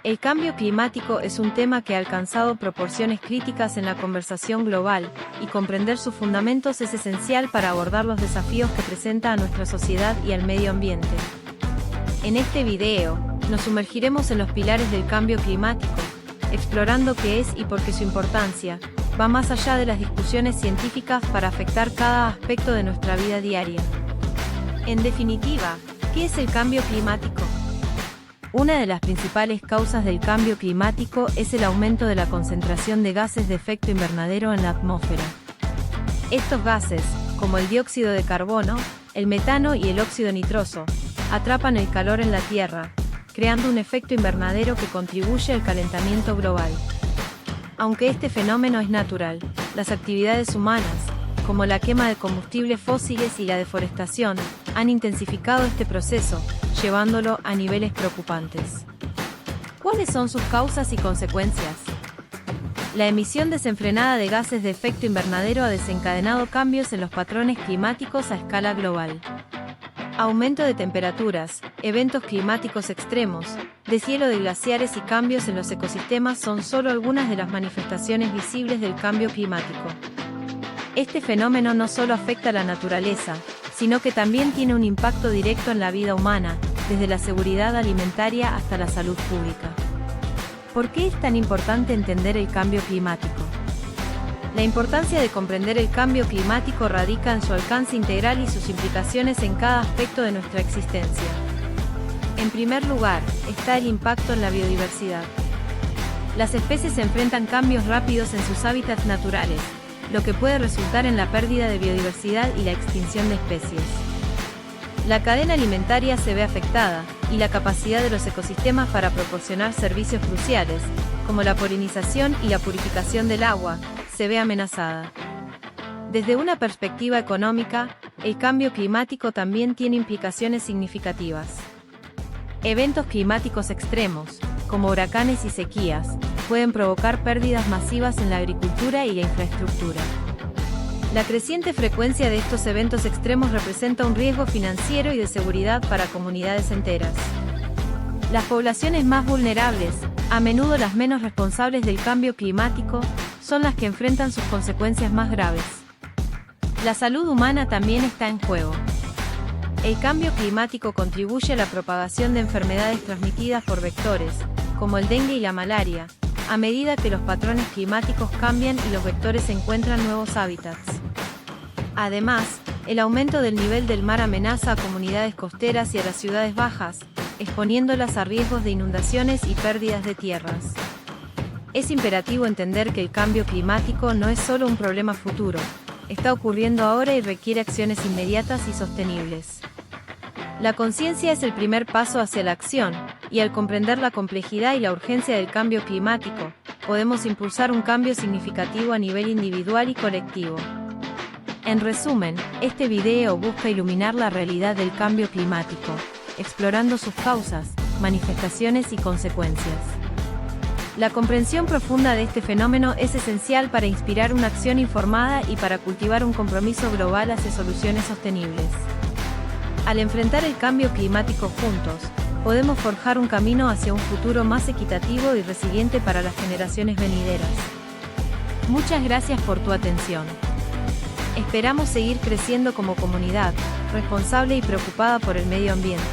El cambio climático es un tema que ha alcanzado proporciones críticas en la conversación global, y comprender sus fundamentos es esencial para abordar los desafíos que presenta a nuestra sociedad y al medio ambiente. En este video, nos sumergiremos en los pilares del cambio climático, explorando qué es y por qué su importancia va más allá de las discusiones científicas para afectar cada aspecto de nuestra vida diaria. En definitiva, ¿qué es el cambio climático? Una de las principales causas del cambio climático es el aumento de la concentración de gases de efecto invernadero en la atmósfera. Estos gases, como el dióxido de carbono, el metano y el óxido nitroso, atrapan el calor en la Tierra, creando un efecto invernadero que contribuye al calentamiento global. Aunque este fenómeno es natural, las actividades humanas, como la quema de combustibles fósiles y la deforestación, han intensificado este proceso, llevándolo a niveles preocupantes. ¿Cuáles son sus causas y consecuencias? La emisión desenfrenada de gases de efecto invernadero ha desencadenado cambios en los patrones climáticos a escala global. Aumento de temperaturas, eventos climáticos extremos, deshielo de glaciares y cambios en los ecosistemas son solo algunas de las manifestaciones visibles del cambio climático. Este fenómeno no solo afecta a la naturaleza, sino que también tiene un impacto directo en la vida humana, desde la seguridad alimentaria hasta la salud pública. ¿Por qué es tan importante entender el cambio climático? La importancia de comprender el cambio climático radica en su alcance integral y sus implicaciones en cada aspecto de nuestra existencia. En primer lugar, está el impacto en la biodiversidad. Las especies enfrentan cambios rápidos en sus hábitats naturales, lo que puede resultar en la pérdida de biodiversidad y la extinción de especies. La cadena alimentaria se ve afectada, y la capacidad de los ecosistemas para proporcionar servicios cruciales, como la polinización y la purificación del agua, se ve amenazada. Desde una perspectiva económica, el cambio climático también tiene implicaciones significativas. Eventos climáticos extremos, como huracanes y sequías, pueden provocar pérdidas masivas en la agricultura y la infraestructura. La creciente frecuencia de estos eventos extremos representa un riesgo financiero y de seguridad para comunidades enteras. Las poblaciones más vulnerables, a menudo las menos responsables del cambio climático, son las que enfrentan sus consecuencias más graves. La salud humana también está en juego. El cambio climático contribuye a la propagación de enfermedades transmitidas por vectores, como el dengue y la malaria, a medida que los patrones climáticos cambian y los vectores encuentran nuevos hábitats. Además, el aumento del nivel del mar amenaza a comunidades costeras y a las ciudades bajas, exponiéndolas a riesgos de inundaciones y pérdidas de tierras. Es imperativo entender que el cambio climático no es solo un problema futuro, está ocurriendo ahora y requiere acciones inmediatas y sostenibles. La conciencia es el primer paso hacia la acción, y al comprender la complejidad y la urgencia del cambio climático, podemos impulsar un cambio significativo a nivel individual y colectivo. En resumen, este video busca iluminar la realidad del cambio climático, explorando sus causas, manifestaciones y consecuencias. La comprensión profunda de este fenómeno es esencial para inspirar una acción informada y para cultivar un compromiso global hacia soluciones sostenibles. Al enfrentar el cambio climático juntos, podemos forjar un camino hacia un futuro más equitativo y resiliente para las generaciones venideras. Muchas gracias por tu atención. Esperamos seguir creciendo como comunidad, responsable y preocupada por el medio ambiente.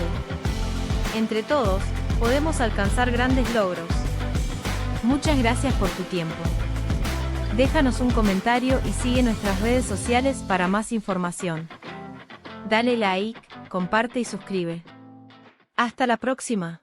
Entre todos, podemos alcanzar grandes logros. Muchas gracias por tu tiempo. Déjanos un comentario y sigue nuestras redes sociales para más información. Dale like, comparte y suscribe. Hasta la próxima.